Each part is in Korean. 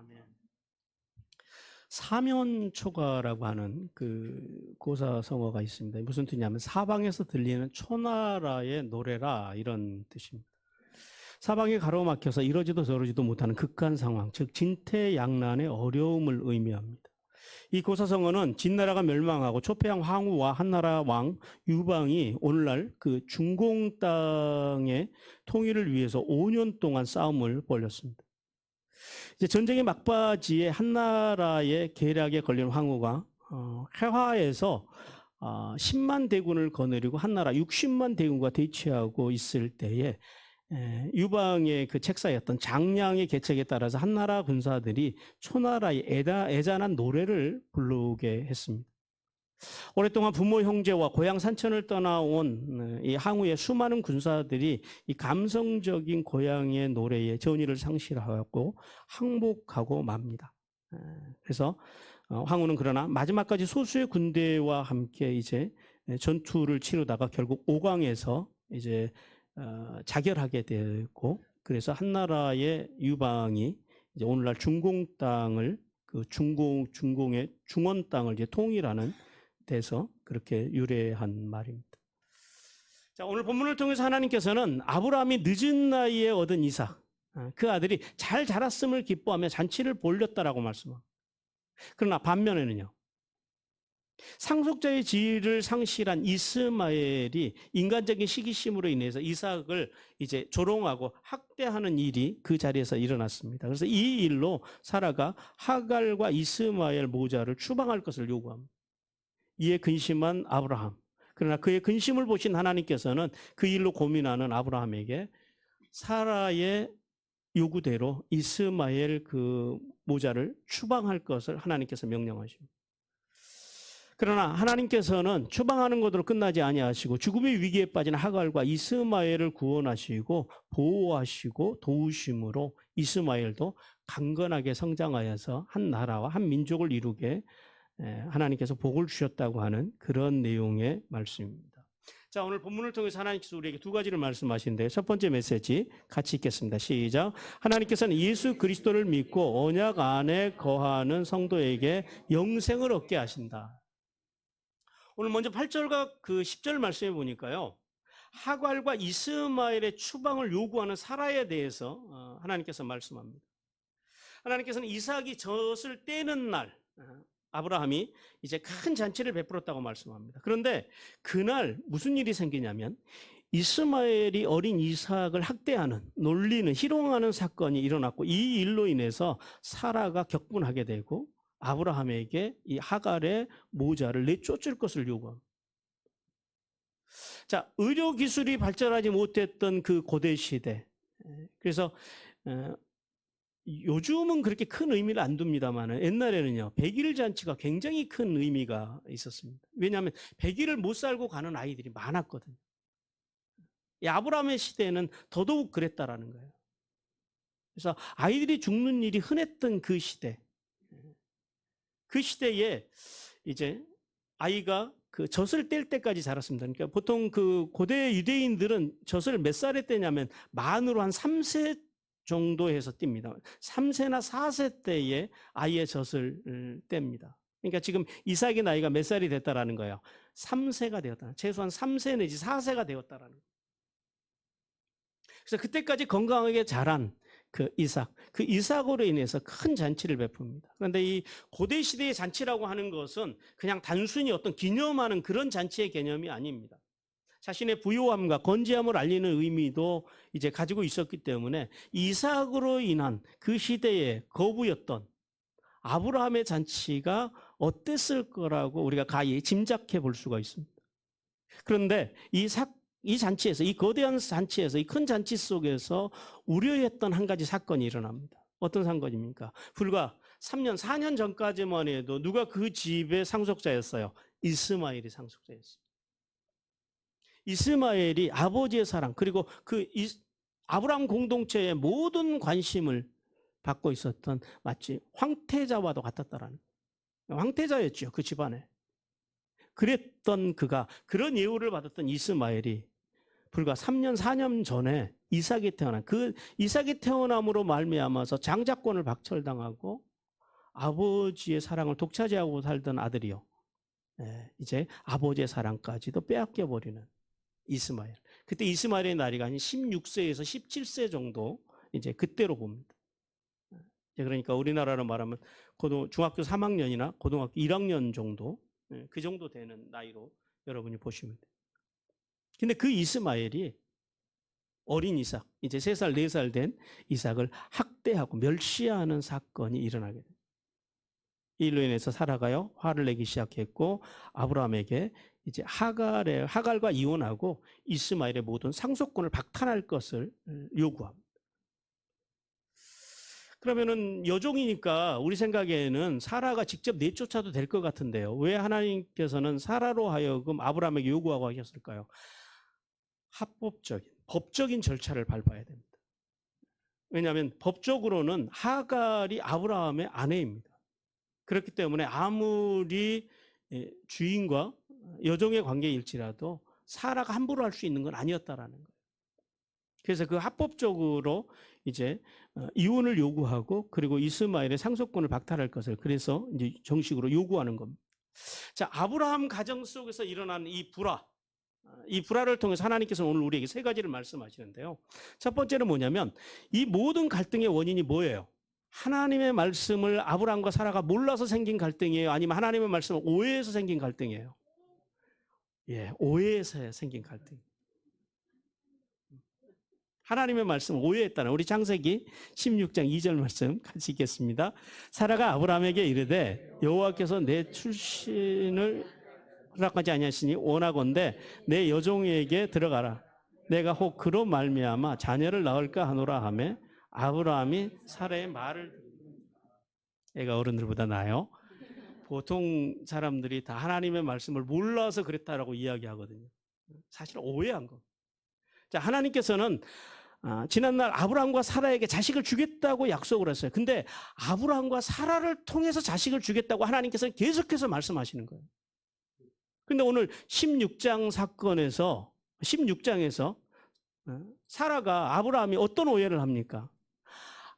아멘. 사면초가라고 하는 그 고사성어가 있습니다. 무슨 뜻이냐면 사방에서 들리는 초나라의 노래라 이런 뜻입니다. 사방이 가로막혀서 이러지도 저러지도 못하는 극한 상황, 즉 진퇴양난의 어려움을 의미합니다. 이 고사성어는 진나라가 멸망하고 초패양 황후와 한나라 왕 유방이 오늘날 그 중공 땅의 통일을 위해서 5년 동안 싸움을 벌였습니다. 이제 전쟁의 막바지에 한나라의 계략에 걸린 황후가 해화에서 10만 대군을 거느리고 한나라 60만 대군과 대치하고 있을 때에 유방의 그 책사였던 장량의 계책에 따라서 한나라 군사들이 초나라의 애잔한 노래를 부르게 했습니다. 오랫동안 부모 형제와 고향 산천을 떠나온 이 항우의 수많은 군사들이 이 감성적인 고향의 노래에 전의를 상실하고 항복하고 맙니다. 그래서 항우는 그러나 마지막까지 소수의 군대와 함께 이제 전투를 치르다가 결국 오강에서 이제 자결하게 되고, 그래서 한나라의 유방이 이제 오늘날 중공 땅을 그 중공의 중원 땅을 이제 통일하는 데서 그렇게 유래한 말입니다. 자, 오늘 본문을 통해서 하나님께서는 아브라함이 늦은 나이에 얻은 이삭, 그 아들이 잘 자랐음을 기뻐하며 잔치를 벌였다라고 말씀합니다. 그러나 반면에는요, 상속자의 지위를 상실한 이스마엘이 인간적인 시기심으로 인해서 이삭을 이제 조롱하고 학대하는 일이 그 자리에서 일어났습니다. 그래서 이 일로 사라가 하갈과 이스마엘 모자를 추방할 것을 요구합니다. 이에 근심한 아브라함. 그러나 그의 근심을 보신 하나님께서는 그 일로 고민하는 아브라함에게 사라의 요구대로 이스마엘 그 모자를 추방할 것을 하나님께서 명령하십니다. 그러나 하나님께서는 추방하는 것으로 끝나지 아니하시고 죽음의 위기에 빠진 하갈과 이스마엘을 구원하시고 보호하시고 도우심으로 이스마엘도 강건하게 성장하여서 한 나라와 한 민족을 이루게 하나님께서 복을 주셨다고 하는 그런 내용의 말씀입니다. 자, 오늘 본문을 통해서 하나님께서 우리에게 두 가지를 말씀하시는데, 첫 번째 메시지 같이 읽겠습니다. 시작. 하나님께서는 예수 그리스도를 믿고 언약 안에 거하는 성도에게 영생을 얻게 하신다. 오늘 먼저 8절과 그 10절 말씀해 보니까요, 하갈과 이스마엘의 추방을 요구하는 사라에 대해서 하나님께서 말씀합니다. 하나님께서는 이삭이 젖을 떼는 날 아브라함이 이제 큰 잔치를 베풀었다고 말씀합니다. 그런데 그날 무슨 일이 생기냐면 이스마엘이 어린 이삭을 학대하는, 놀리는, 희롱하는 사건이 일어났고, 이 일로 인해서 사라가 격분하게 되고 아브라함에게 이 하갈의 모자를 내쫓을 것을 요구합니다. 자, 의료 기술이 발전하지 못했던 그 고대 시대, 그래서 요즘은 그렇게 큰 의미를 안 둡니다만 옛날에는요, 100일 잔치가 굉장히 큰 의미가 있었습니다. 왜냐하면 100일을 못 살고 가는 아이들이 많았거든요. 이 아브라함의 시대에는 더더욱 그랬다라는 거예요. 그래서 아이들이 죽는 일이 흔했던 그 시대, 그 시대에 이제 아이가 그 젖을 뗄 때까지 자랐습니다. 그러니까 보통 그 고대 유대인들은 젖을 몇 살에 떼냐면 만으로 한 3세 정도에서 띱니다. 3세나 4세 때에 아이의 젖을 뗍니다. 그러니까 지금 이삭의 나이가 몇 살이 됐다라는 거예요. 3세가 되었다. 최소한 3세 내지 4세가 되었다라는 거예요. 그래서 그때까지 건강하게 자란 그 이삭으로 인해서 큰 잔치를 베풉니다. 그런데 이 고대 시대의 잔치라고 하는 것은 그냥 단순히 어떤 기념하는 그런 잔치의 개념이 아닙니다. 자신의 부요함과 건재함을 알리는 의미도 이제 가지고 있었기 때문에 이삭으로 인한 그 시대의 거부였던 아브라함의 잔치가 어땠을 거라고 우리가 가히 짐작해 볼 수가 있습니다. 그런데 이 잔치에서, 이 거대한 잔치에서, 이 큰 잔치 속에서 우려했던 한 가지 사건이 일어납니다. 어떤 사건입니까? 불과 3년, 4년 전까지만 해도 누가 그 집의 상속자였어요? 이스마엘이 상속자였습니다. 이스마엘이 아버지의 사랑, 그리고 그 아브라함 공동체의 모든 관심을 받고 있었던 마치 황태자와도 같았다라는 거예요. 황태자였죠, 그 집안에. 그랬던 그가, 그런 예우를 받았던 이스마엘이 불과 3년 4년 전에 이삭이 태어난 그 이삭이 태어남으로 말미암아서 장자권을 박탈당하고 아버지의 사랑을 독차지하고 살던 아들이요. 이제 아버지의 사랑까지도 빼앗겨 버리는 이스마엘. 그때 이스마엘의 나이가 한 16세에서 17세 정도 이제 그때로 봅니다. 그러니까 우리나라로 말하면 중학교 3학년이나 고등학교 1학년 정도 그 정도 되는 나이로 여러분이 보시면 돼요. 근데 그 이스마엘이 어린 이삭, 이제 3살, 4살 된 이삭을 학대하고 멸시하는 사건이 일어나게 됩니다. 이로 인해서 사라가요 화를 내기 시작했고 아브라함에게 이제 하갈과 이혼하고 이스마엘의 모든 상속권을 박탈할 것을 요구합니다. 그러면은 여종이니까 우리 생각에는 사라가 직접 내쫓아도 될 것 같은데요. 왜 하나님께서는 사라로 하여금 아브라함에게 요구하고 하셨을까요? 합법적인, 법적인 절차를 밟아야 됩니다. 왜냐하면 법적으로는 하갈이 아브라함의 아내입니다. 그렇기 때문에 아무리 주인과 여종의 관계일지라도 사라가 함부로 할 수 있는 건 아니었다라는 거예요. 그래서 그 합법적으로 이제 이혼을 요구하고 그리고 이스마엘의 상속권을 박탈할 것을 그래서 이제 정식으로 요구하는 겁니다. 자, 아브라함 가정 속에서 일어난 이 불화를 통해서 하나님께서 오늘 우리에게 3가지를 말씀하시는데요. 첫 번째는 뭐냐면 이 모든 갈등의 원인이 뭐예요? 하나님의 말씀을 아브라함과 사라가 몰라서 생긴 갈등이에요? 아니면 하나님의 말씀을 오해해서 생긴 갈등이에요? 오해해서 생긴 갈등. 하나님의 말씀을 오해했다는 우리 창세기 16장 2절 말씀 같이 읽겠습니다. 사라가 아브라함에게 이르되 여호와께서 내 출신을 허락하지 아니하시니 원하건대 내 여종에게 들어가라. 내가 혹 그로 말미암아 자녀를 낳을까 하노라 하매 아브라함이 사라의 말을 애가 어른들보다 나아요. 보통 사람들이 다 하나님의 말씀을 몰라서 그랬다라고 이야기하거든요. 사실 오해한 거. 자, 하나님께서는 지난날 아브라함과 사라에게 자식을 주겠다고 약속을 했어요. 근데 아브라함과 사라를 통해서 자식을 주겠다고 하나님께서는 계속해서 말씀하시는 거예요. 근데 오늘 16장 사건에서 16장에서 사라가 아브라함이 어떤 오해를 합니까?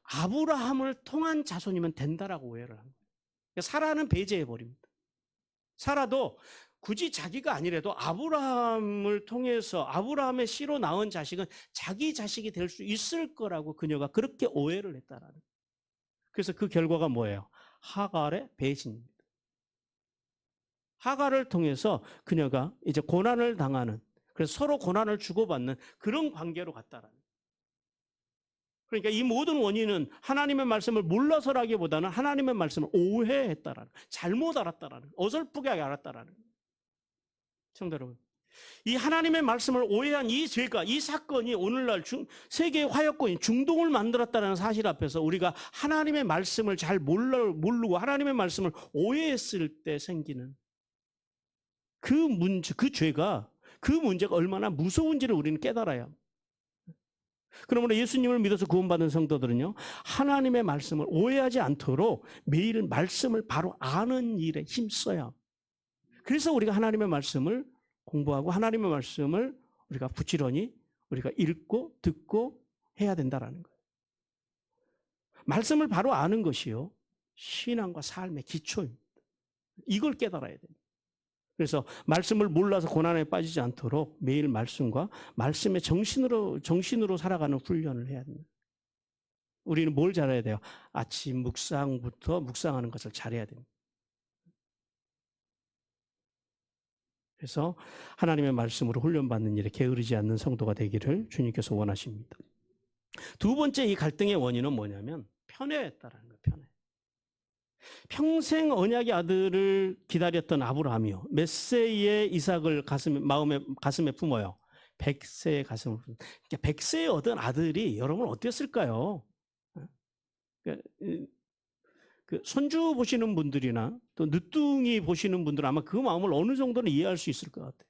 아브라함을 통한 자손이면 된다라고 오해를 합니다. 사라는 배제해버립니다. 사라도 굳이 자기가 아니라도 아브라함을 통해서 아브라함의 씨로 낳은 자식은 자기 자식이 될 수 있을 거라고 그녀가 그렇게 오해를 했다라는 거예요. 그래서 그 결과가 뭐예요? 하갈의 배신입니다. 하갈을 통해서 그녀가 이제 고난을 당하는, 그래서 서로 고난을 주고받는 그런 관계로 갔다라는 거예요. 그러니까 이 모든 원인은 하나님의 말씀을 몰라서라기보다는 하나님의 말씀을 오해했다라는 거예요. 잘못 알았다라는 거예요. 어설프게 알았다라는 거예요. 성도 여러분, 이 하나님의 말씀을 오해한 이 죄가, 이 사건이 오늘날 세계의 화약고인 중동을 만들었다는 사실 앞에서 우리가 하나님의 말씀을 잘 모르고 하나님의 말씀을 오해했을 때 생기는 그 문제, 그 죄가, 그 문제가 얼마나 무서운지를 우리는 깨달아야 합니다. 그러므로 예수님을 믿어서 구원받은 성도들은요, 하나님의 말씀을 오해하지 않도록 매일 말씀을 바로 아는 일에 힘써야 합니다. 그래서 우리가 하나님의 말씀을 공부하고 하나님의 말씀을 우리가 부지런히 우리가 읽고 듣고 해야 된다라는 거예요. 말씀을 바로 아는 것이요, 신앙과 삶의 기초입니다. 이걸 깨달아야 됩니다. 그래서 말씀을 몰라서 고난에 빠지지 않도록 매일 말씀과 말씀의 정신으로 살아가는 훈련을 해야 됩니다. 우리는 뭘 잘해야 돼요? 아침 묵상부터 묵상하는 것을 잘해야 됩니다. 그래서 하나님의 말씀으로 훈련받는 일에 게으르지 않는 성도가 되기를 주님께서 원하십니다. 두 번째 이 갈등의 원인은 뭐냐면 편애였다라는 거예요. 편애. 평생 언약의 아들을 기다렸던 아브라함이요, 몇 세에 이삭을 가슴에 품어요? 100세의 가슴을 품어요. 그러니까 100세에 얻은 아들이 여러분 어땠을까요? 그 손주 보시는 분들이나 또 늦둥이 보시는 분들은 아마 그 마음을 어느 정도는 이해할 수 있을 것 같아요.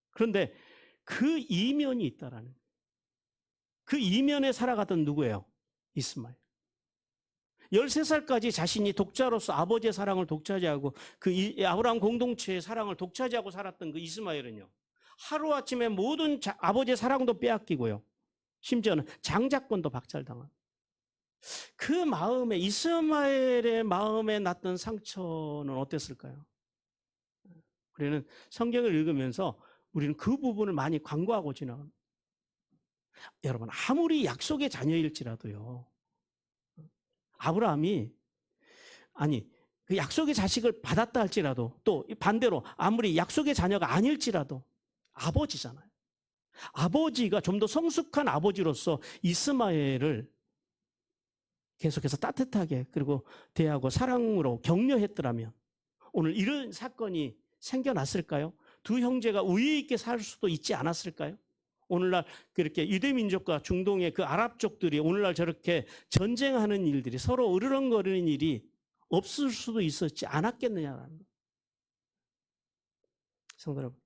그런데 그 이면이 있다라는 거예요. 그 이면에 살아가던 누구예요? 이스마엘. 13살까지 자신이 독자로서 아버지의 사랑을 독차지하고 그 아브라함 공동체의 사랑을 독차지하고 살았던 그 이스마엘은요, 하루아침에 모든 아버지의 사랑도 빼앗기고요. 심지어는 장자권도 박탈당한. 그 마음에, 이스마엘의 마음에 났던 상처는 어땠을까요? 우리는 성경을 읽으면서 우리는 그 부분을 많이 간과하고 지나갑니다. 여러분, 아무리 약속의 자녀일지라도요, 아브라함이, 그 약속의 자식을 받았다 할지라도, 또 반대로 아무리 약속의 자녀가 아닐지라도 아버지잖아요. 아버지가 좀 더 성숙한 아버지로서 이스마엘을 계속해서 따뜻하게 그리고 대하고 사랑으로 격려했더라면 오늘 이런 사건이 생겨났을까요? 두 형제가 우애 있게 살 수도 있지 않았을까요? 오늘날 그렇게 유대민족과 중동의 그 아랍족들이 오늘날 저렇게 전쟁하는 일들이 서로 으르렁거리는 일이 없을 수도 있었지 않았겠느냐라는 거예요. 성도 여러분,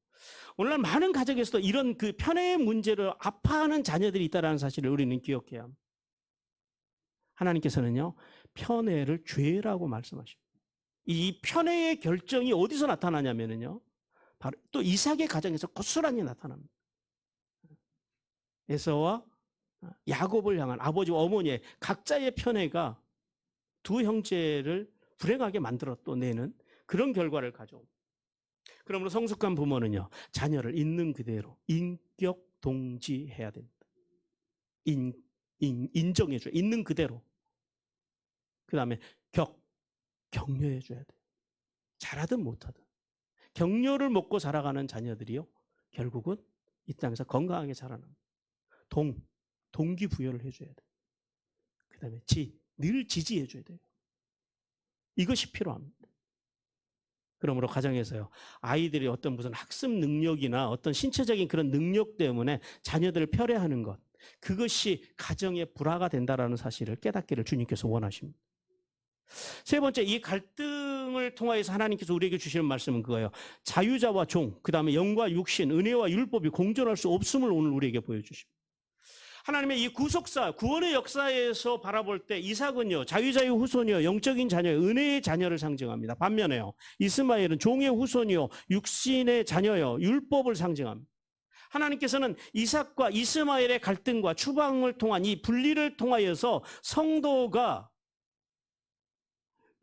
오늘날 많은 가정에서도 이런 그 편애의 문제로 아파하는 자녀들이 있다는 사실을 우리는 기억해야 합니다. 하나님께서는요, 편애를 죄라고 말씀하십니다. 이 편애의 결정이 어디서 나타나냐면요, 바로 또 이삭의 가정에서 고스란히 나타납니다. 에서와 야곱을 향한 아버지와 어머니의 각자의 편애가 두 형제를 불행하게 만들어 또 내는 그런 결과를 가져옵니다. 그러므로 성숙한 부모는요, 자녀를 있는 그대로 인격 동지해야 됩니다. 인정해줘요. 있는 그대로. 그 다음에 격려해줘야 돼요. 잘하든 못하든. 격려를 먹고 자라가는 자녀들이요, 결국은 이 땅에서 건강하게 자라납니다. 동기부여를 해줘야 돼요. 그 다음에 늘 지지해줘야 돼요. 이것이 필요합니다. 그러므로 가정에서요, 아이들이 어떤 무슨 학습 능력이나 어떤 신체적인 그런 능력 때문에 자녀들을 편애하는 것, 그것이 가정의 불화가 된다는 사실을 깨닫기를 주님께서 원하십니다. 세 번째, 이 갈등을 통하여서 하나님께서 우리에게 주시는 말씀은 그거예요. 자유자와 종, 그 다음에 영과 육신, 은혜와 율법이 공존할 수 없음을 오늘 우리에게 보여주십니다. 하나님의 이 구속사, 구원의 역사에서 바라볼 때 이삭은요, 자유자의 후손이요, 영적인 자녀요, 은혜의 자녀를 상징합니다. 반면에요, 이스마엘은 종의 후손이요, 육신의 자녀요, 율법을 상징합니다. 하나님께서는 이삭과 이스마엘의 갈등과 추방을 통한 이 분리를 통하여서 성도가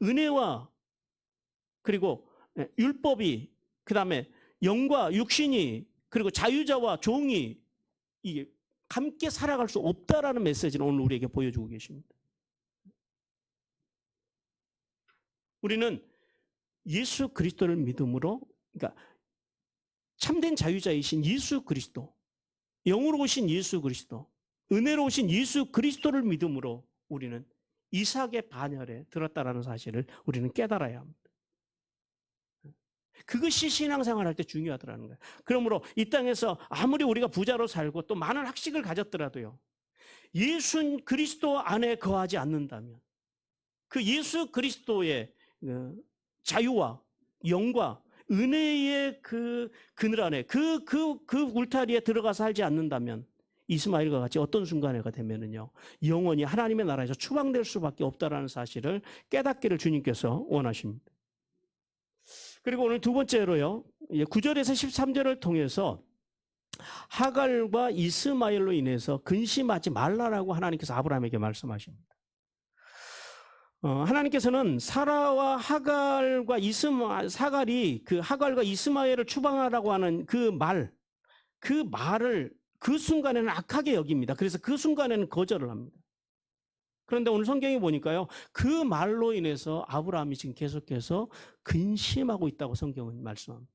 은혜와 그리고 율법이, 그 다음에 영과 육신이, 그리고 자유자와 종이 이게 함께 살아갈 수 없다라는 메시지를 오늘 우리에게 보여주고 계십니다. 우리는 예수 그리스도를 믿음으로, 그러니까 참된 자유자이신 예수 그리스도, 영으로 오신 예수 그리스도, 은혜로 오신 예수 그리스도를 믿음으로 우리는 이삭의 반열에 들었다라는 사실을 우리는 깨달아야 합니다. 그것이 신앙생활 할 때 중요하더라는 거예요. 그러므로 이 땅에서 아무리 우리가 부자로 살고 또 많은 학식을 가졌더라도요, 예수 그리스도 안에 거하지 않는다면 그 예수 그리스도의 자유와 영과 은혜의 그 그늘 안에 그 울타리에 들어가 살지 않는다면 이스마엘과 같이 어떤 순간에가 되면은요, 영원히 하나님의 나라에서 추방될 수밖에 없다라는 사실을 깨닫기를 주님께서 원하십니다. 그리고 오늘 두 번째로요, 9절에서 13절을 통해서 하갈과 이스마엘로 인해서 근심하지 말라라고 하나님께서 아브라함에게 말씀하십니다. 하나님께서는 사라와 하갈과 사갈이 그 하갈과 이스마엘을 추방하라고 하는 그 말을 그 순간에는 악하게 여깁니다. 그래서 그 순간에는 거절을 합니다. 그런데 오늘 성경에 보니까요, 그 말로 인해서 아브라함이 지금 계속해서 근심하고 있다고 성경은 말씀합니다.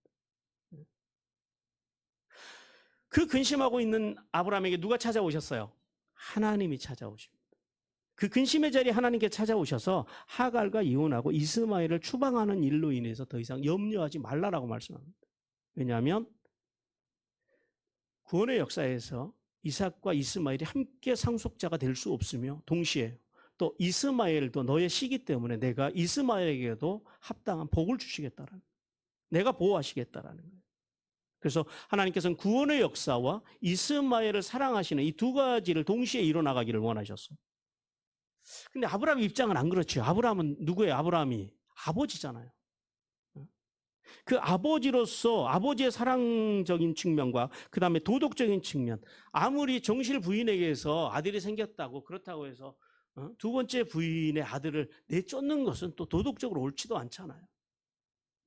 그 근심하고 있는 아브라함에게 누가 찾아오셨어요? 하나님이 찾아오십니다. 그 근심의 자리에 하나님께 찾아오셔서 하갈과 이혼하고 이스마엘을 추방하는 일로 인해서 더 이상 염려하지 말라라고 말씀합니다. 왜냐하면 구원의 역사에서 이삭과 이스마엘이 함께 상속자가 될 수 없으며 동시에 또 이스마엘도 너의 씨기 때문에 내가 이스마엘에게도 합당한 복을 주시겠다라는, 내가 보호하시겠다라는 거예요. 그래서 하나님께서는 구원의 역사와 이스마엘을 사랑하시는 이 두 가지를 동시에 이뤄나가기를 원하셨습니다. 근데 아브라함 입장은 안 그렇죠. 아브라함은 누구예요? 아브라함이 아버지잖아요. 그 아버지로서 아버지의 사랑적인 측면과 그 다음에 도덕적인 측면, 아무리 정실 부인에게서 아들이 생겼다고 그렇다고 해서 두 번째 부인의 아들을 내쫓는 것은 또 도덕적으로 옳지도 않잖아요.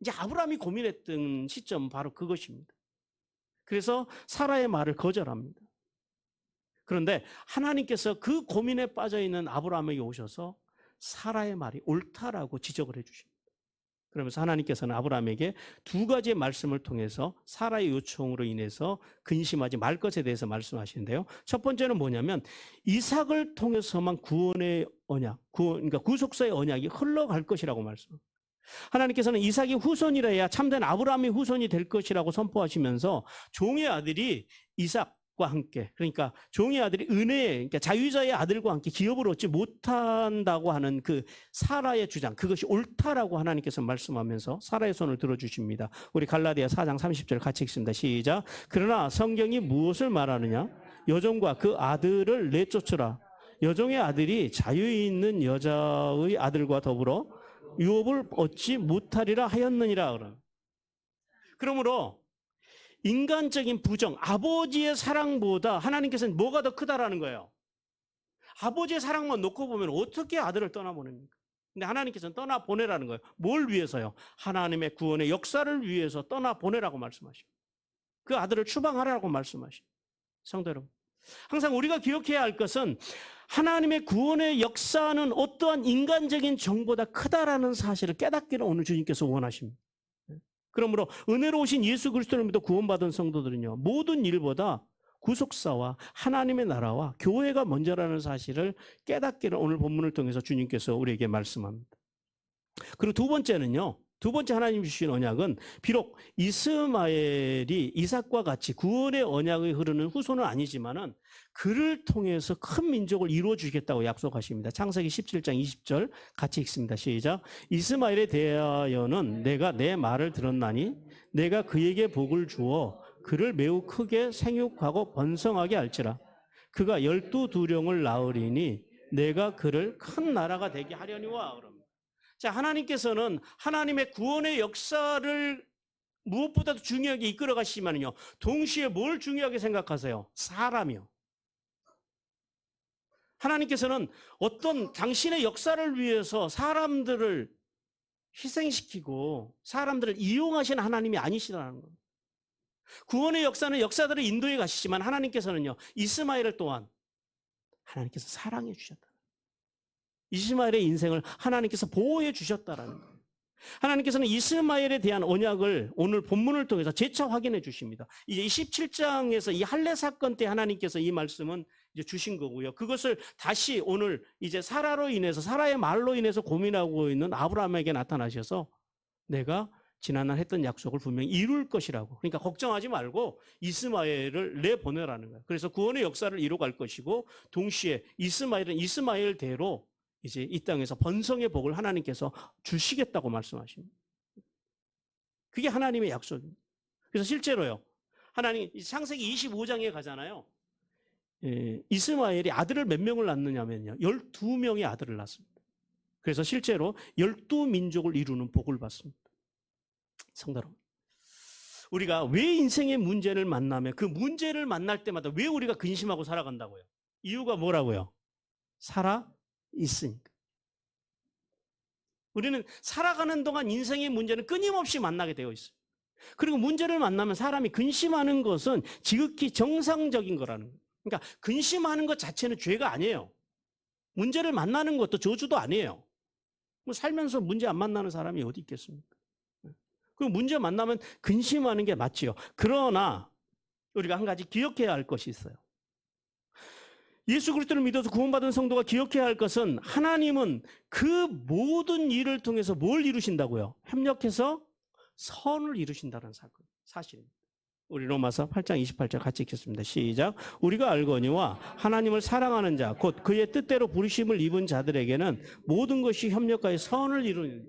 이제 아브라함이 고민했던 시점은 바로 그것입니다. 그래서 사라의 말을 거절합니다. 그런데 하나님께서 그 고민에 빠져있는 아브라함에게 오셔서 사라의 말이 옳다라고 지적을 해주십니다. 그러면서 하나님께서는 아브라함에게 두 가지의 말씀을 통해서 사라의 요청으로 인해서 근심하지 말 것에 대해서 말씀하시는데요. 첫 번째는 뭐냐면 이삭을 통해서만 구원의 언약, 그러니까 구속사의 언약이 흘러갈 것이라고 말씀합니다. 하나님께서는 이삭이 후손이라 해야 참된 아브라함이 후손이 될 것이라고 선포하시면서 종의 아들이 이삭과 함께, 그러니까 종의 아들이 은혜의, 그러니까 자유자의 아들과 함께 기업을 얻지 못한다고 하는 그 사라의 주장, 그것이 옳다라고 하나님께서 말씀하면서 사라의 손을 들어주십니다. 우리 갈라디아 4장 30절 같이 읽습니다. 시작. 그러나 성경이 무엇을 말하느냐? 여종과 그 아들을 내쫓으라. 여종의 아들이 자유 있는 여자의 아들과 더불어 유업을 얻지 못하리라 하였느니라. 그러므로 인간적인 부정, 아버지의 사랑보다 하나님께서는 뭐가 더 크다라는 거예요. 아버지의 사랑만 놓고 보면 어떻게 아들을 떠나보냅니까? 근데 하나님께서는 떠나보내라는 거예요. 뭘 위해서요? 하나님의 구원의 역사를 위해서 떠나보내라고 말씀하십니다. 그 아들을 추방하라고 말씀하십니다. 성도 여러분, 항상 우리가 기억해야 할 것은 하나님의 구원의 역사는 어떠한 인간적인 정보보다 크다라는 사실을 깨닫기를 오늘 주님께서 원하십니다. 그러므로 은혜로우신 예수 그리스도를 믿어 구원받은 성도들은요, 모든 일보다 구속사와 하나님의 나라와 교회가 먼저라는 사실을 깨닫기를 오늘 본문을 통해서 주님께서 우리에게 말씀합니다. 그리고 두 번째는요, 두 번째 하나님 주신 언약은 비록 이스마엘이 이삭과 같이 구원의 언약이 흐르는 후손은 아니지만은 그를 통해서 큰 민족을 이루어 주겠다고 약속하십니다. 창세기 17장 20절 같이 읽습니다. 시작. 이스마엘에 대하여는 내가 내 말을 들었나니 내가 그에게 복을 주어 그를 매우 크게 생육하고 번성하게 할지라. 그가 12두령을 낳으리니 내가 그를 큰 나라가 되게 하려니와. 자, 하나님께서는 하나님의 구원의 역사를 무엇보다도 중요하게 이끌어 가시지만요, 동시에 뭘 중요하게 생각하세요? 사람이요. 하나님께서는 어떤 당신의 역사를 위해서 사람들을 희생시키고 사람들을 이용하시는 하나님이 아니시라는 겁니다. 구원의 역사는 역사들을 인도해 가시지만 하나님께서는요, 이스마엘을 또한 하나님께서 사랑해 주셨다. 이스마엘의 인생을 하나님께서 보호해 주셨다라는 거예요. 하나님께서는 이스마엘에 대한 언약을 오늘 본문을 통해서 재차 확인해 주십니다. 이제 27장에서 이 할례 사건 때 하나님께서 이 말씀은 이제 주신 거고요. 그것을 다시 오늘 이제 사라로 인해서, 사라의 말로 인해서 고민하고 있는 아브라함에게 나타나셔서 내가 지난날 했던 약속을 분명히 이룰 것이라고. 그러니까 걱정하지 말고 이스마엘을 내보내라는 거예요. 그래서 구원의 역사를 이뤄갈 것이고, 동시에 이스마엘은 이스마엘대로 이제 이 땅에서 번성의 복을 하나님께서 주시겠다고 말씀하십니다. 그게 하나님의 약속입니다. 그래서 실제로요, 하나님 창세기 25장에 가잖아요. 이스마엘이 아들을 몇 명을 낳느냐면요, 12명의 아들을 낳습니다. 그래서 실제로 12민족을 이루는 복을 받습니다. 성도 여러분, 우리가 왜 인생의 문제를 만나면 그 문제를 만날 때마다 왜 우리가 근심하고 살아간다고요? 이유가 뭐라고요? 살아 있으니까. 우리는 살아가는 동안 인생의 문제는 끊임없이 만나게 되어 있어요. 그리고 문제를 만나면 사람이 근심하는 것은 지극히 정상적인 거라는 거예요. 그러니까 근심하는 것 자체는 죄가 아니에요. 문제를 만나는 것도 저주도 아니에요. 뭐 살면서 문제 안 만나는 사람이 어디 있겠습니까? 그 문제 만나면 근심하는 게 맞지요. 그러나 우리가 한 가지 기억해야 할 것이 있어요. 예수 그리스도를 믿어서 구원받은 성도가 기억해야 할 것은 하나님은 그 모든 일을 통해서 뭘 이루신다고요? 협력해서 선을 이루신다는 사실입니다. 우리 로마서 8장 28절 같이 읽겠습니다. 시작. 우리가 알거니와 하나님을 사랑하는 자, 곧 그의 뜻대로 부르심을 입은 자들에게는 모든 것이 협력하여 선을 이루는,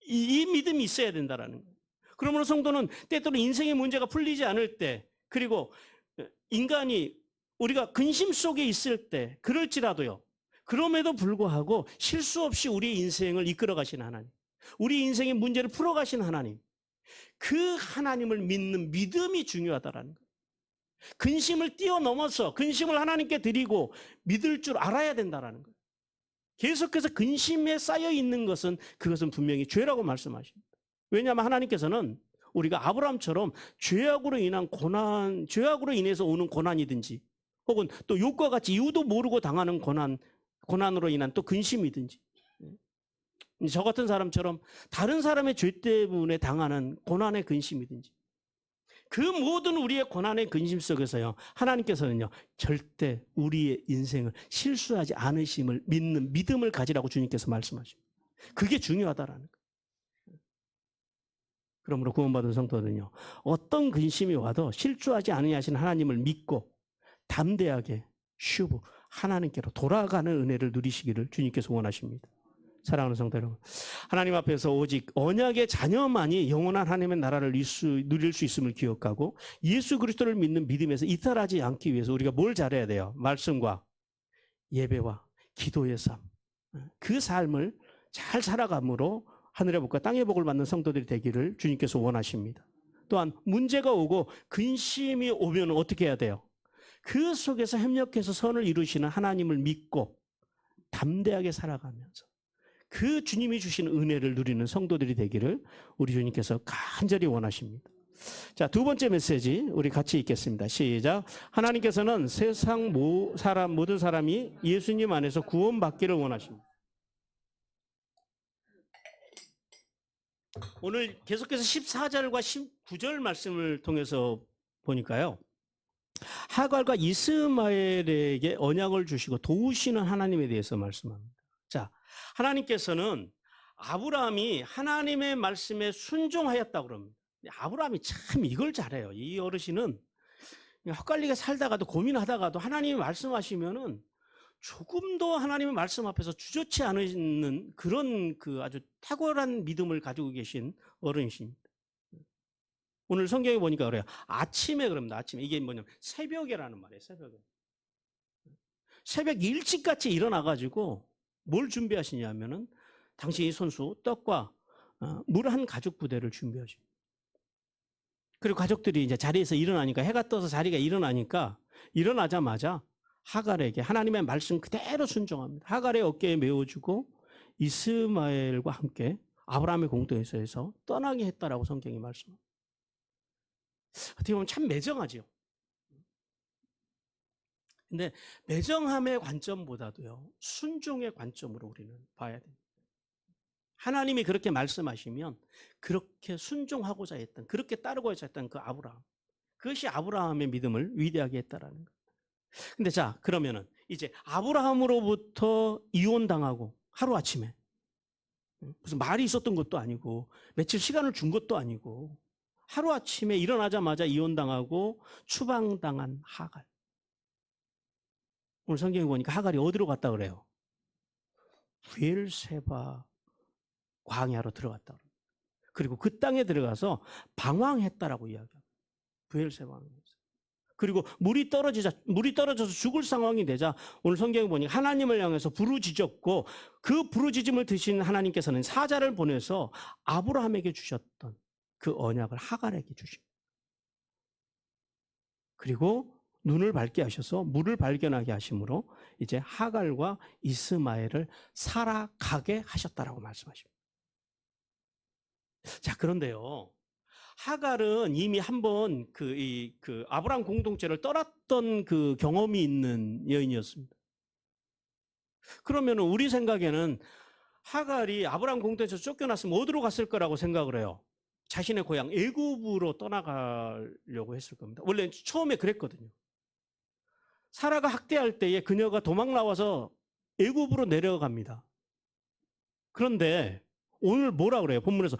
이 믿음이 있어야 된다라는 거예요. 그러므로 성도는 때때로 인생의 문제가 풀리지 않을 때, 그리고 인간이 우리가 근심 속에 있을 때, 그럴지라도요, 그럼에도 불구하고 실수 없이 우리의 인생을 이끌어 가시는 하나님, 우리 인생의 문제를 풀어가신 하나님, 그 하나님을 믿는 믿음이 중요하다라는 거예요. 근심을 뛰어넘어서 근심을 하나님께 드리고 믿을 줄 알아야 된다라는 거예요. 계속해서 근심에 쌓여 있는 것은 그것은 분명히 죄라고 말씀하십니다. 왜냐하면 하나님께서는 우리가 아브라함처럼 죄악으로 인한 고난, 죄악으로 인해서 오는 고난이든지 혹은 또 욥과 같이 이유도 모르고 당하는 고난으로 인한 또 근심이든지 저 같은 사람처럼 다른 사람의 죄 때문에 당하는 고난의 근심이든지 그 모든 우리의 고난의 근심 속에서요, 하나님께서는요, 절대 우리의 인생을 실수하지 않으심을 믿는 믿음을 가지라고 주님께서 말씀하십니다. 그게 중요하다라는 거예요. 그러므로 구원받은 성도는요, 어떤 근심이 와도 실수하지 않으신 하나님을 믿고 담대하게 쉬고 하나님께로 돌아가는 은혜를 누리시기를 주님께서 원하십니다. 사랑하는 성도 여러분, 하나님 앞에서 오직 언약의 자녀만이 영원한 하나님의 나라를 누릴 수 있음을 기억하고 예수 그리스도를 믿는 믿음에서 이탈하지 않기 위해서 우리가 뭘 잘해야 돼요? 말씀과 예배와 기도의 삶, 그 삶을 잘 살아감으로 하늘의 복과 땅의 복을 받는 성도들이 되기를 주님께서 원하십니다. 또한 문제가 오고 근심이 오면 어떻게 해야 돼요? 그 속에서 협력해서 선을 이루시는 하나님을 믿고 담대하게 살아가면서 그 주님이 주신 은혜를 누리는 성도들이 되기를 우리 주님께서 간절히 원하십니다. 자, 두 번째 메시지 우리 같이 읽겠습니다. 시작. 하나님께서는 세상 모든 사람이 예수님 안에서 구원받기를 원하십니다. 오늘 계속해서 14절과 19절 말씀을 통해서 보니까요, 하갈과 이스마엘에게 언약을 주시고 도우시는 하나님에 대해서 말씀합니다. 자, 하나님께서는 아브라함이 하나님의 말씀에 순종하였다고 그럽니다. 아브라함이 참 이걸 잘해요. 이 어르신은 헛갈리게 살다가도 고민하다가도 하나님이 말씀하시면은 조금도 하나님의 말씀 앞에서 주저치 않는 그런 그 아주 탁월한 믿음을 가지고 계신 어른이십니다. 오늘 성경에 보니까 그래요. 아침에 그럽니다. 아침에. 이게 뭐냐면 새벽에라는 말이에요. 새벽에. 새벽 일찍같이 일어나가지고 뭘 준비하시냐면은 당신이 손수 떡과 물 한 가죽 부대를 준비하십니다. 그리고 가족들이 이제 자리에서 일어나니까 해가 떠서 자리가 일어나니까 일어나자마자 하갈에게 하나님의 말씀 그대로 순종합니다. 하갈의 어깨에 메워주고 이스마엘과 함께 아브라함의 공동에서 떠나게 했다라고 성경이 말씀합니다. 어떻게 보면 참 매정하죠. 근데 매정함의 관점보다도요, 순종의 관점으로 우리는 봐야 됩니다. 하나님이 그렇게 말씀하시면 그렇게 순종하고자 했던, 그렇게 따르고자 했던 그 아브라함, 그것이 아브라함의 믿음을 위대하게 했다라는 거예요. 근데 자, 그러면은 이제 아브라함으로부터 이혼당하고 하루아침에 무슨 말이 있었던 것도 아니고 며칠 시간을 준 것도 아니고 하루아침에 일어나자마자 이혼당하고 추방당한 하갈. 오늘 성경에 보니까 하갈이 어디로 갔다 그래요? 브엘세바 광야로 들어갔다 그래요. 그리고 그 땅에 들어가서 방황했다라고 이야기합니다. 브엘세바. 그리고 물이 떨어져서 죽을 상황이 되자 오늘 성경에 보니까 하나님을 향해서 부르짖었고 그 부르짖음을 드신 하나님께서는 사자를 보내서 아브라함에게 주셨던 그 언약을 하갈에게 주십니다. 그리고 눈을 밝게 하셔서 물을 발견하게 하심으로 이제 하갈과 이스마엘을 살아가게 하셨다라고 말씀하십니다. 자, 그런데요, 하갈은 이미 한번 그 아브라함 공동체를 떠났던 그 경험이 있는 여인이었습니다. 그러면 우리 생각에는 하갈이 아브라함 공동체에서 쫓겨났으면 어디로 갔을 거라고 생각을 해요? 자신의 고향 애굽으로 떠나가려고 했을 겁니다. 원래 처음에 그랬거든요. 사라가 학대할 때에 그녀가 도망 나와서 애굽으로 내려갑니다. 그런데 오늘 뭐라 그래요? 본문에서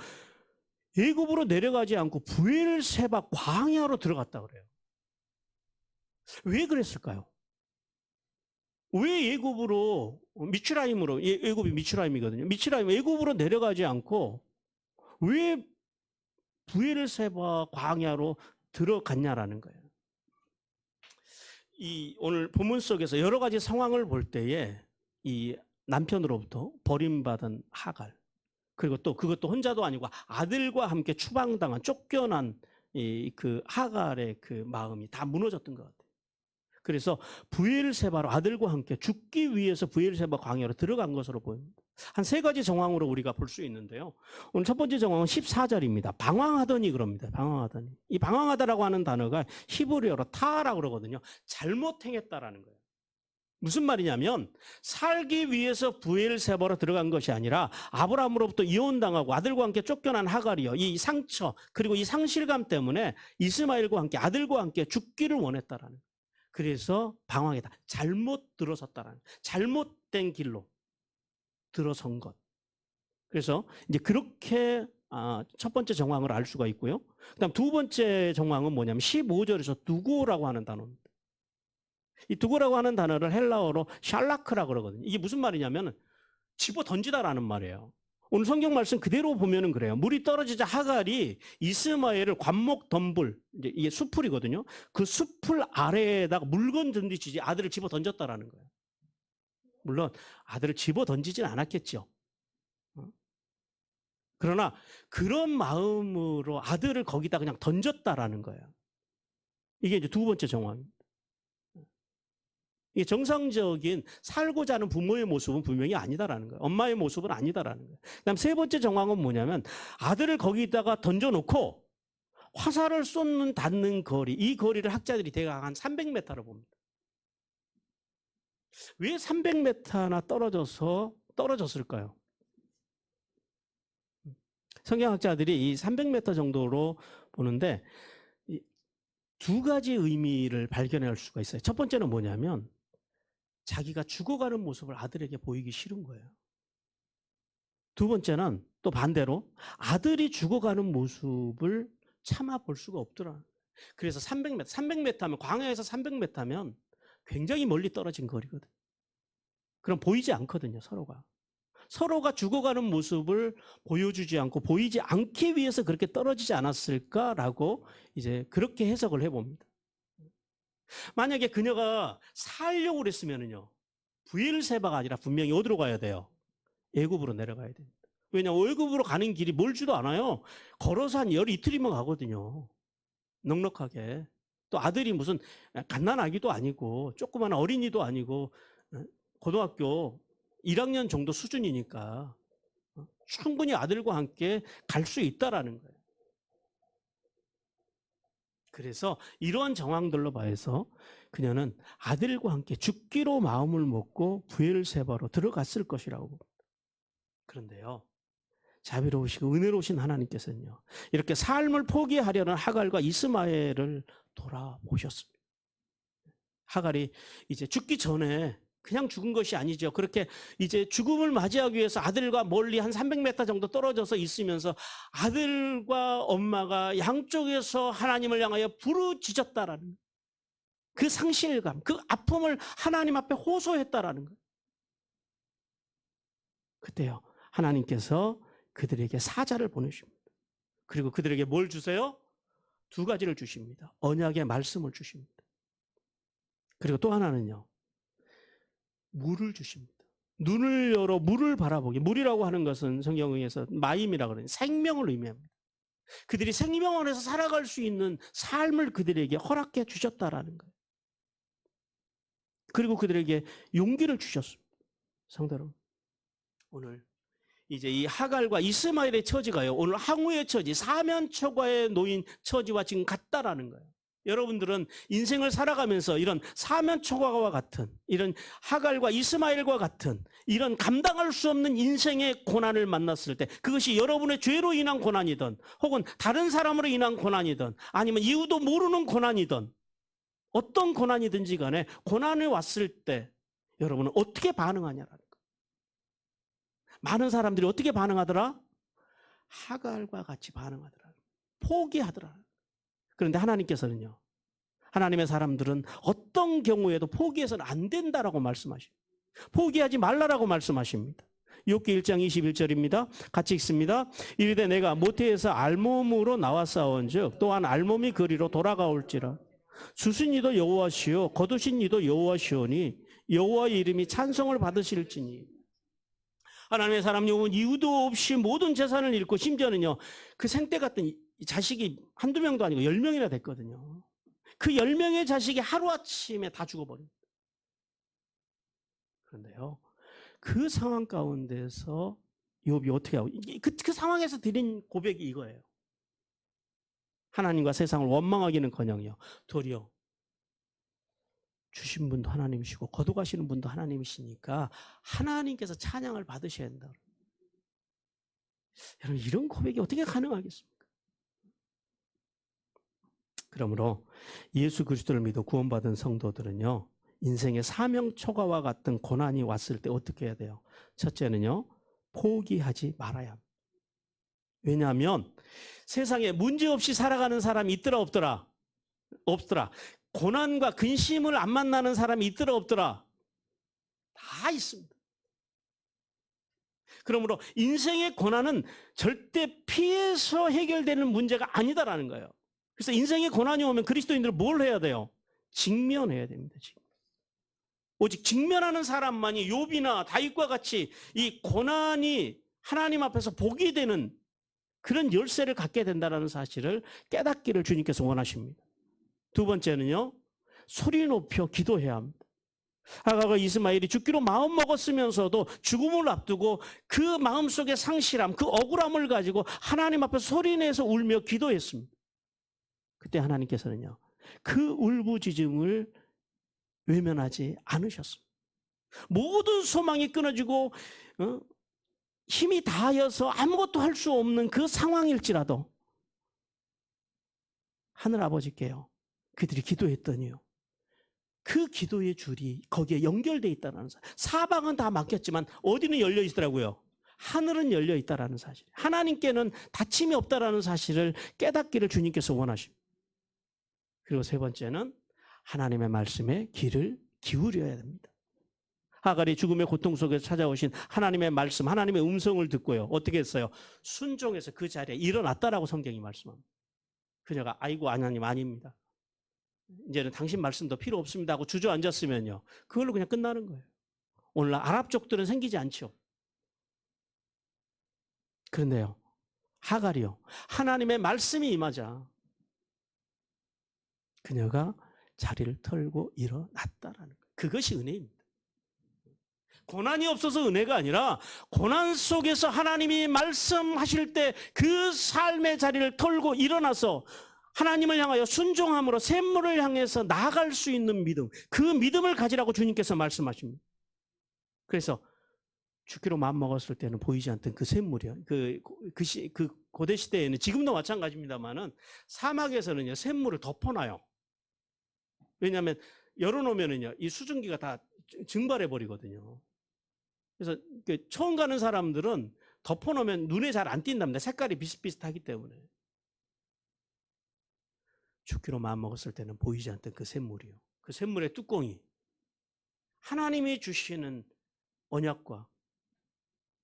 애굽으로 내려가지 않고 브엘세바 광야로 들어갔다 그래요. 왜 그랬을까요? 왜 애굽으로 미츠라임으로, 애굽이 미츠라임이거든요. 미츠라임 애굽으로 내려가지 않고 왜 브엘세바 광야로 들어갔냐라는 거예요. 이 오늘 본문 속에서 여러 가지 상황을 볼 때에 이 남편으로부터 버림받은 하갈, 그리고 또 그것도 혼자도 아니고 아들과 함께 추방당한 쫓겨난 그 하갈의 그 마음이 다 무너졌던 것 같아요. 그래서 브엘세바로 아들과 함께 죽기 위해서 브엘세바 광야로 들어간 것으로 보입니다. 한 세 가지 정황으로 우리가 볼 수 있는데요. 오늘 첫 번째 정황은 14절입니다. 방황하더니 그럽니다. 방황하더니. 이 방황하다라고 하는 단어가 히브리어로 타라고 그러거든요. 잘못 행했다라는 거예요. 무슨 말이냐면 살기 위해서 브엘세바로 들어간 것이 아니라 아브라함으로부터 이혼당하고 아들과 함께 쫓겨난 하갈이요. 이 상처 그리고 이 상실감 때문에 이스마엘과 함께 아들과 함께 죽기를 원했다라는 거예요. 그래서 방황이다. 잘못 들어섰다라는 거예요. 잘못된 길로 들어선 것. 그래서 이제 그렇게 첫 번째 정황을 알 수가 있고요. 그다음 두 번째 정황은 뭐냐면 15절에서 두고라고 하는 단어입니다. 이 두고라고 하는 단어를 헬라어로 샬라크라고 그러거든요. 이게 무슨 말이냐면 집어 던지다라는 말이에요. 오늘 성경 말씀 그대로 보면은 그래요. 물이 떨어지자 하갈이 이스마엘을 관목 덤불, 이제 이게 숲풀이거든요. 그 숲풀 아래에다가 물건 던지지 아들을 집어 던졌다라는 거예요. 물론 아들을 집어 던지진 않았겠죠. 그러나 그런 마음으로 아들을 거기다 그냥 던졌다라는 거예요. 이게 이제 두 번째 정황입니다. 이게 정상적인 살고자 하는 부모의 모습은 분명히 아니다라는 거예요. 엄마의 모습은 아니다라는 거예요. 그다음 세 번째 정황은 뭐냐면 아들을 거기다가 던져놓고 화살을 쏟는 닿는 거리, 이 거리를 학자들이 대략 한 300m를 봅니다. 왜 300m나 떨어졌을까요? 성경학자들이 이 300m 정도로 보는데 두 가지 의미를 발견할 수가 있어요. 첫 번째는 뭐냐면 자기가 죽어가는 모습을 아들에게 보이기 싫은 거예요. 두 번째는 또 반대로 아들이 죽어가는 모습을 참아 볼 수가 없더라. 그래서 300m면 광야에서 300m면 굉장히 멀리 떨어진 거리거든요. 그럼 보이지 않거든요, 서로가 죽어가는 모습을 보여주지 않고 보이지 않기 위해서 그렇게 떨어지지 않았을까라고 이제 그렇게 해석을 해봅니다. 만약에 그녀가 살려고 그랬으면은요, 브엘세바가 아니라 분명히 어디로 가야 돼요? 애굽으로 내려가야 됩니다. 왜냐하면 애굽으로 가는 길이 멀지도 않아요. 걸어서 한 이틀이면 가거든요. 넉넉하게. 또 아들이 무슨 갓난아기도 아니고 조그마한 어린이도 아니고 고등학교 1학년 정도 수준이니까 충분히 아들과 함께 갈 수 있다라는 거예요. 그래서 이러한 정황들로 봐서 그녀는 아들과 함께 죽기로 마음을 먹고 브엘세바로 들어갔을 것이라고 봅니다. 그런데요, 자비로우시고 은혜로우신 하나님께서는요, 이렇게 삶을 포기하려는 하갈과 이스마엘을 돌아보셨습니다. 하갈이 이제 죽기 전에 그냥 죽은 것이 아니죠. 그렇게 이제 죽음을 맞이하기 위해서 아들과 멀리 한 300m 정도 떨어져서 있으면서 아들과 엄마가 양쪽에서 하나님을 향하여 부르짖었다라는 그 상실감, 그 아픔을 하나님 앞에 호소했다라는 거예요. 그때요, 하나님께서 그들에게 사자를 보내십니다. 그리고 그들에게 뭘 주세요? 두 가지를 주십니다. 언약의 말씀을 주십니다. 그리고 또 하나는요, 물을 주십니다. 눈을 열어 물을 바라보게. 물이라고 하는 것은 성경에서 마임이라고 그러는 생명을 의미합니다. 그들이 생명 안에서 살아갈 수 있는 삶을 그들에게 허락해 주셨다라는 거예요. 그리고 그들에게 용기를 주셨습니다. 상대로 오늘 이제 이 하갈과 이스마엘의 처지가요, 오늘 항우의 처지, 사면초가에 놓인 처지와 지금 같다라는 거예요. 여러분들은 인생을 살아가면서 이런 사면초가와 같은, 이런 하갈과 이스마엘과 같은 이런 감당할 수 없는 인생의 고난을 만났을 때, 그것이 여러분의 죄로 인한 고난이든 혹은 다른 사람으로 인한 고난이든 아니면 이유도 모르는 고난이든 어떤 고난이든지 간에 고난이 왔을 때 여러분은 어떻게 반응하냐라는 거예요. 많은 사람들이 어떻게 반응하더라? 하갈과 같이 반응하더라. 포기하더라. 그런데 하나님께서는요, 하나님의 사람들은 어떤 경우에도 포기해서는 안 된다라고 말씀하십니다. 포기하지 말라라고 말씀하십니다. 욥기 1장 21절입니다. 같이 읽습니다. 이르되 내가 모태에서 알몸으로 나왔사온즉 또한 알몸이 그리로 돌아가올지라. 주신 이도 여호와시요 거두신 이도 여호와시오니 여호와의 이름이 찬송을 받으실지니. 하나님의 사람 욥은 이유도 없이 모든 재산을 잃고 심지어는요, 그 생때 같던 이 자식이 한두 명도 아니고 10명이나 됐거든요. 그 10명의 자식이 하루아침에 다 죽어버립니다. 그런데요, 그 상황 가운데서 욥이 어떻게 하고, 그 상황에서 드린 고백이 이거예요. 하나님과 세상을 원망하기는커녕요, 도리어 주신 분도 하나님이시고 거둬가시는 분도 하나님이시니까 하나님께서 찬양을 받으셔야 된다. 여러분, 이런 고백이 어떻게 가능하겠습니까? 그러므로 예수 그리스도를 믿어 구원받은 성도들은요, 인생의 사명 초과와 같은 고난이 왔을 때 어떻게 해야 돼요? 첫째는요, 포기하지 말아야 합니다. 왜냐하면 세상에 문제없이 살아가는 사람이 있더라 없더라? 없더라. 고난과 근심을 안 만나는 사람이 있더라 없더라? 다 있습니다. 그러므로 인생의 고난은 절대 피해서 해결되는 문제가 아니다라는 거예요. 그래서 인생의 고난이 오면 그리스도인들은 뭘 해야 돼요? 직면해야 됩니다. 오직 직면하는 사람만이 욥이나 다윗과 같이 이 고난이 하나님 앞에서 복이 되는 그런 열쇠를 갖게 된다는 사실을 깨닫기를 주님께서 원하십니다. 두 번째는요, 소리 높여 기도해야 합니다. 하가가 이스마엘이 죽기로 마음 먹었으면서도 죽음을 앞두고 그 마음속의 상실함, 그 억울함을 가지고 하나님 앞에 소리내서 울며 기도했습니다. 그때 하나님께서는요, 그 울부짖음을 외면하지 않으셨습니다. 모든 소망이 끊어지고 힘이 다하여서 아무것도 할 수 없는 그 상황일지라도 하늘아버지께요, 그들이 기도했더니요, 그 기도의 줄이 거기에 연결되어 있다는 사실. 사방은 다 막혔지만 어디는 열려 있더라고요. 하늘은 열려 있다는 사실. 하나님께는 다침이 없다는 사실을 깨닫기를 주님께서 원하십니다. 그리고 세 번째는 하나님의 말씀에 귀를 기울여야 됩니다. 하갈이 죽음의 고통 속에서 찾아오신 하나님의 말씀, 하나님의 음성을 듣고요, 어떻게 했어요? 순종해서 그 자리에 일어났다라고 성경이 말씀합니다. 그녀가 아이고 하나님 아닙니다, 이제는 당신 말씀도 필요 없습니다 하고 주저앉았으면요, 그걸로 그냥 끝나는 거예요. 오늘날 아랍족들은 생기지 않죠. 그런데요, 하갈이요, 하나님의 말씀이 임하자 그녀가 자리를 털고 일어났다라는 거예요. 그것이 은혜입니다. 고난이 없어서 은혜가 아니라 고난 속에서 하나님이 말씀하실 때 그 삶의 자리를 털고 일어나서 하나님을 향하여 순종함으로 샘물을 향해서 나아갈 수 있는 믿음, 그 믿음을 가지라고 주님께서 말씀하십니다. 그래서 죽기로 마음먹었을 때는 보이지 않던 그 샘물이요, 그 고대 시대에는, 지금도 마찬가지입니다만은 사막에서는요, 샘물을 덮어놔요. 왜냐하면 열어놓으면은요, 이 수증기가 다 증발해 버리거든요. 그래서 처음 가는 사람들은 덮어놓으면 눈에 잘 안 띈답니다. 색깔이 비슷비슷하기 때문에. 죽기로 마음먹었을 때는 보이지 않던 그 샘물이요, 그 샘물의 뚜껑이 하나님이 주시는 언약과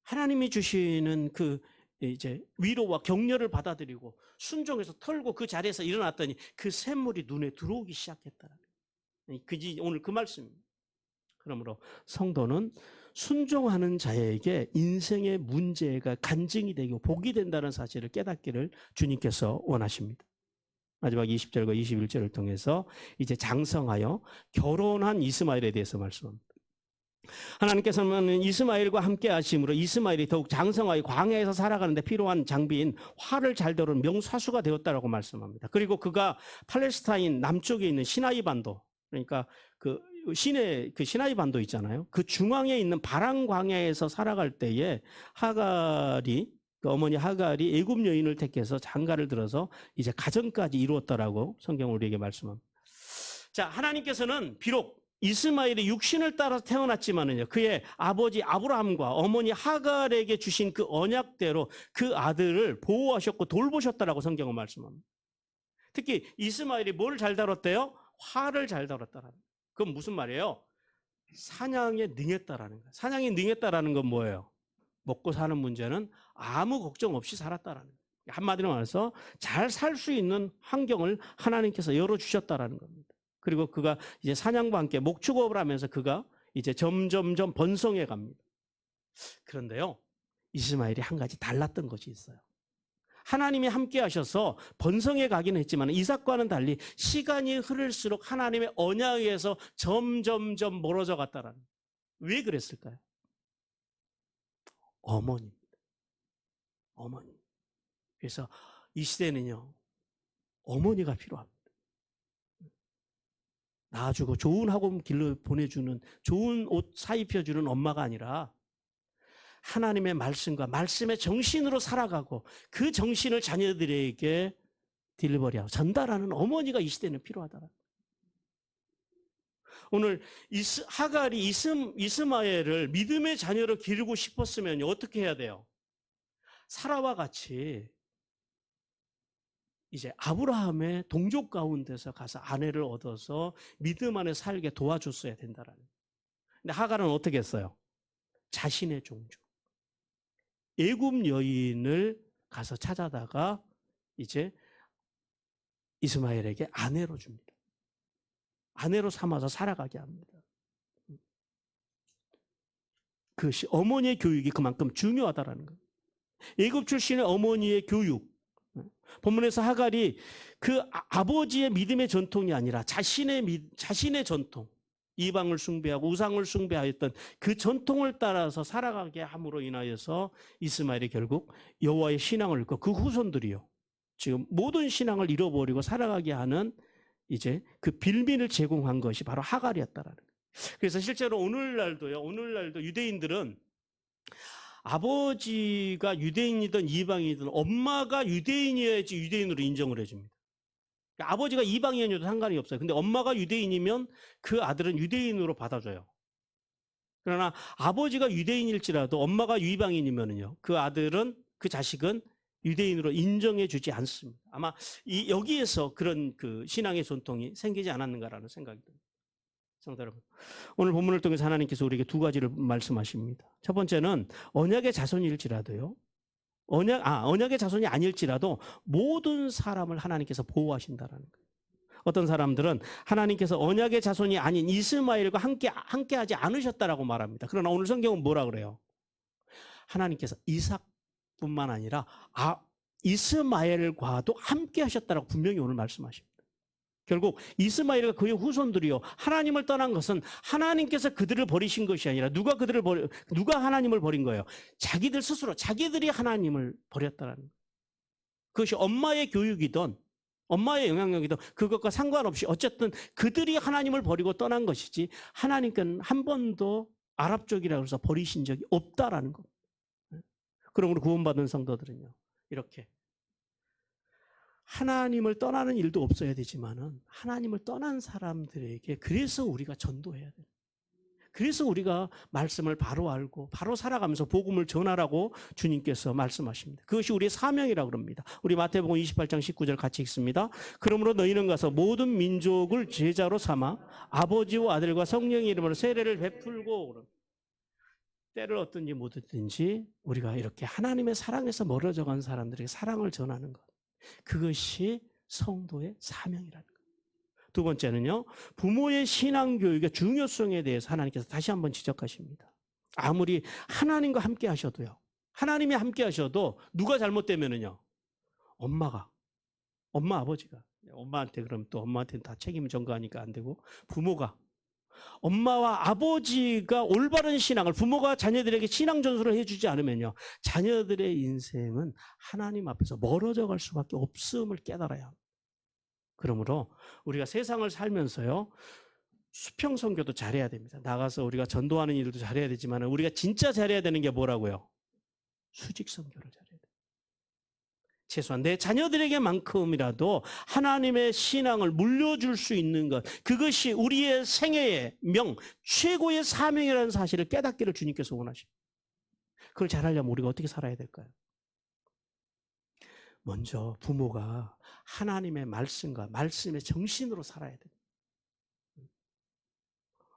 하나님이 주시는 그 이제 위로와 격려를 받아들이고 순종해서 털고 그 자리에서 일어났더니 그 샘물이 눈에 들어오기 시작했다는 거예요. 그지 오늘 그 말씀입니다. 그러므로 성도는 순종하는 자에게 인생의 문제가 간증이 되고 복이 된다는 사실을 깨닫기를 주님께서 원하십니다. 마지막 20절과 21절을 통해서 이제 장성하여 결혼한 이스마엘에 대해서 말씀합니다. 하나님께서는 이스마엘과 함께 하심으로 이스마엘이 더욱 장성하여 광야에서 살아가는데 필요한 장비인 활을 잘 다루는 명사수가 되었다라고 말씀합니다. 그리고 그가 팔레스타인 남쪽에 있는 시나이 반도, 그러니까 그 시나이 반도 있잖아요. 그 중앙에 있는 바람 광야에서 살아갈 때에 하갈이, 그 어머니 하갈이 애굽 여인을 택해서 장가를 들어서 이제 가정까지 이루었다라고 성경은 우리에게 말씀합니다. 자, 하나님께서는 비록 이스마엘이 육신을 따라 태어났지만은요, 그의 아버지 아브라함과 어머니 하갈에게 주신 그 언약대로 그 아들을 보호하셨고 돌보셨다라고 성경은 말씀합니다. 특히 이스마엘이 뭘 잘 다뤘대요? 활을 잘 다뤘다라는 거예요. 그건 무슨 말이에요? 사냥에 능했다라는 거예요. 사냥에 능했다라는 건 뭐예요? 먹고 사는 문제는 아무 걱정 없이 살았다라는 거예요. 한마디로 말해서 잘 살 수 있는 환경을 하나님께서 열어주셨다라는 겁니다. 그리고 그가 이제 사냥과 함께 목축업을 하면서 그가 이제 점점점 번성해 갑니다. 그런데요, 이스마엘이 한 가지 달랐던 것이 있어요. 하나님이 함께 하셔서 번성해 가긴 했지만 이삭과는 달리 시간이 흐를수록 하나님의 언약에서 점점점 멀어져 갔다라는. 왜 그랬을까요? 어머니입니다. 어머니. 그래서 이 시대는요, 어머니가 필요합니다. 낳아주고 좋은 학원 길로 보내주는, 좋은 옷 사입혀주는 엄마가 아니라 하나님의 말씀과 말씀의 정신으로 살아가고 그 정신을 자녀들에게 딜리버리하고 전달하는 어머니가 이 시대는 필요하다. 오늘 하갈이 이스마엘을 믿음의 자녀로 기르고 싶었으면 어떻게 해야 돼요? 사라와 같이 이제 아브라함의 동족 가운데서 가서 아내를 얻어서 믿음 안에 살게 도와줬어야 된다라는. 근데 하갈은 어떻게 했어요? 자신의 종주, 애굽 여인을 가서 찾아다가 이제 이스마엘에게 아내로 줍니다. 아내로 삼아서 살아가게 합니다. 그것이 어머니의 교육이 그만큼 중요하다라는 거예요. 애굽 출신의 어머니의 교육. 본문에서 하갈이 그 아버지의 믿음의 전통이 아니라 자신의 전통, 이방을 숭배하고 우상을 숭배하였던 그 전통을 따라서 살아가게 함으로 인하여서 이스마엘이 결국 여호와의 신앙을 잃고 그 후손들이요, 지금 모든 신앙을 잃어버리고 살아가게 하는 이제 그 빌미를 제공한 것이 바로 하갈이었다라는 거예요. 그래서 실제로 오늘날도 유대인들은 아버지가 유대인이든 이방인이든 엄마가 유대인이어야지 유대인으로 인정을 해줍니다. 그러니까 아버지가 이방인이어도 상관이 없어요. 근데 엄마가 유대인이면 그 아들은 유대인으로 받아줘요. 그러나 아버지가 유대인일지라도 엄마가 이방인이면요, 그 자식은 유대인으로 인정해 주지 않습니다. 아마 여기에서 그런 그 신앙의 전통이 생기지 않았는가라는 생각이 듭니다. 성도 여러분, 오늘 본문을 통해서 하나님께서 우리에게 두 가지를 말씀하십니다. 첫 번째는 언약의 자손일지라도요, 언약의 자손이 아닐지라도 모든 사람을 하나님께서 보호하신다라는 거예요. 어떤 사람들은 하나님께서 언약의 자손이 아닌 이스마엘과 함께하지 않으셨다라고 말합니다. 그러나 오늘 성경은 뭐라 그래요? 하나님께서 이삭뿐만 아니라 이스마엘과도 함께하셨다라고 분명히 오늘 말씀하십니다. 결국 이스마엘과 그의 후손들이요, 하나님을 떠난 것은 하나님께서 그들을 버리신 것이 아니라 누가 하나님을 버린 거예요? 자기들 스스로, 자기들이 하나님을 버렸다는 거예요. 그것이 엄마의 교육이든 엄마의 영향력이든 그것과 상관없이 어쨌든 그들이 하나님을 버리고 떠난 것이지 하나님께는 한 번도 아랍 쪽이라고 해서 버리신 적이 없다라는 겁니다. 그러므로 구원받은 성도들은요, 이렇게 하나님을 떠나는 일도 없어야 되지만은 하나님을 떠난 사람들에게 그래서 우리가 전도해야 돼요. 그래서 우리가 말씀을 바로 알고 바로 살아가면서 복음을 전하라고 주님께서 말씀하십니다. 그것이 우리의 사명이라고 그럽니다. 우리 마태복음 28장 19절 같이 읽습니다. 그러므로 너희는 가서 모든 민족을 제자로 삼아 아버지와 아들과 성령의 이름으로 세례를 베풀고, 때를 얻든지 못 얻든지 우리가 이렇게 하나님의 사랑에서 멀어져 간 사람들에게 사랑을 전하는 것, 그것이 성도의 사명이라는 거예요. 두 번째는요, 부모의 신앙교육의 중요성에 대해서 하나님께서 다시 한번 지적하십니다. 아무리 하나님과 함께 하셔도요, 하나님이 함께 하셔도 누가 잘못되면은요, 엄마 아버지가, 엄마한테 그럼 또 엄마한테는 다 책임을 전가하니까 안 되고, 부모가, 엄마와 아버지가 올바른 신앙을, 부모가 자녀들에게 신앙 전수를 해주지 않으면요, 자녀들의 인생은 하나님 앞에서 멀어져 갈 수밖에 없음을 깨달아야 합니다. 그러므로 우리가 세상을 살면서요, 수평 선교도 잘해야 됩니다. 나가서 우리가 전도하는 일도 잘해야 되지만 우리가 진짜 잘해야 되는 게 뭐라고요? 수직 선교를 잘해야 돼요. 최소한 내 자녀들에게만큼이라도 하나님의 신앙을 물려줄 수 있는 것, 그것이 우리의 생애의 최고의 사명이라는 사실을 깨닫기를 주님께서 원하십니다. 그걸 잘하려면 우리가 어떻게 살아야 될까요? 먼저 부모가 하나님의 말씀과 말씀의 정신으로 살아야 돼요.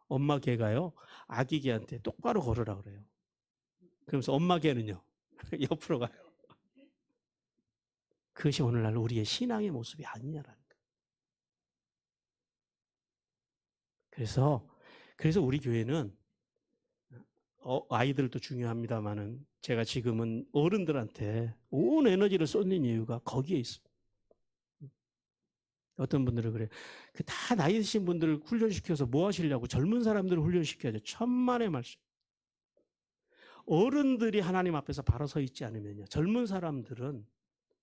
엄마 개가요, 아기 개한테 똑바로 걸으라 그래요. 그러면서 엄마 개는요, 옆으로 가요. 그것이 오늘날 우리의 신앙의 모습이 아니냐라는 거예요. 그래서 우리 교회는 아이들도 중요합니다만은 제가 지금은 어른들한테 온 에너지를 쏟는 이유가 거기에 있습니다. 어떤 분들은 그래요. 그 다 나이 드신 분들을 훈련시켜서 뭐 하시려고 젊은 사람들을 훈련시켜야죠. 천만의 말씀. 어른들이 하나님 앞에서 바로 서 있지 않으면요. 젊은 사람들은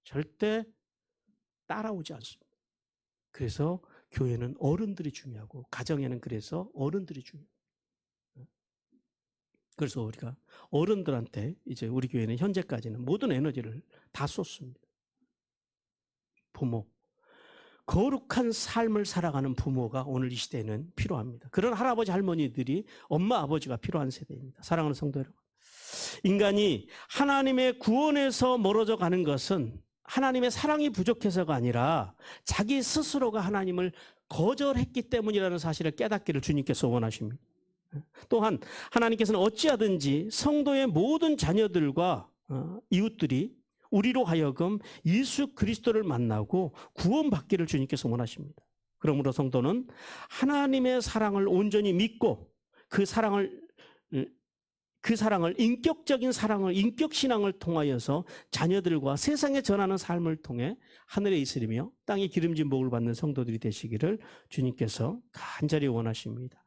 절대 따라오지 않습니다. 그래서 교회는 어른들이 중요하고 가정에는 그래서 어른들이 중요해요. 그래서 우리가 어른들한테 이제 우리 교회는 현재까지는 모든 에너지를 다 쏟습니다. 부모. 거룩한 삶을 살아가는 부모가 오늘 이 시대에는 필요합니다. 그런 할아버지 할머니들이 엄마 아버지가 필요한 세대입니다. 사랑하는 성도 여러분. 인간이 하나님의 구원에서 멀어져 가는 것은 하나님의 사랑이 부족해서가 아니라 자기 스스로가 하나님을 거절했기 때문이라는 사실을 깨닫기를 주님께서 원하십니다. 또한 하나님께서는 어찌하든지 성도의 모든 자녀들과 이웃들이 우리로 하여금 예수 그리스도를 만나고 구원받기를 주님께서 원하십니다. 그러므로 성도는 하나님의 사랑을 온전히 믿고 그 사랑을 인격적인 사랑을 인격신앙을 통하여서 자녀들과 세상에 전하는 삶을 통해 하늘에 있으리며 땅에 기름진 복을 받는 성도들이 되시기를 주님께서 간절히 원하십니다.